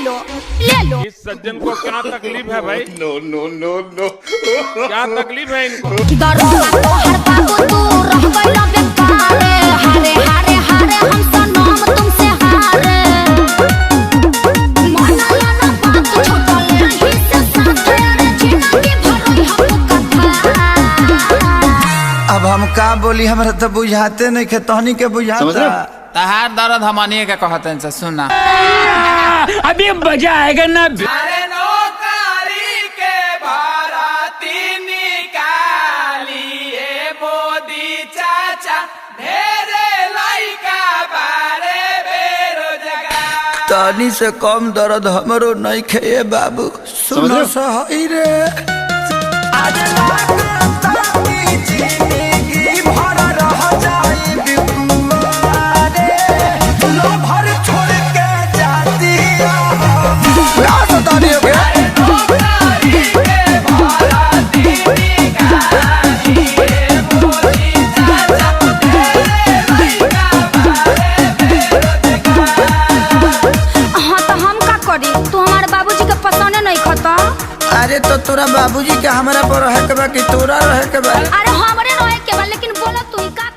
लो ले लो। इस सज्जन को क्या तकलीफ है भाई? नो नो नो नो क्या तकलीफ है इनको? दरोगा तो हर बाबू तू रह गइल बेकार, हारे हारे हारे हम सनम तुमसे हारे। माना ना बात छोटले ही से साथे रे जिंदगी भर हम कथा। अब हम का बोली, हमरा तो बुझाते नहीं खे, तहनी के बुझाता। तहार दर्द हमनी के कहते से सुना। अभी मजा आएगा ना। अरे नौकरी के भर्ती निकालिए मोदी चाचा, ढेरे लइका बारे बेरोजगार। तहनी से कम दर्द हमरो नहीं खे बाबू, सुनो सही रे। अरे तो तोरा बाबूजी के हमरा पर रहे के बा कि तोरा रहे के बा? अरे हमरे रहे के बा, लेकिन बोला तू का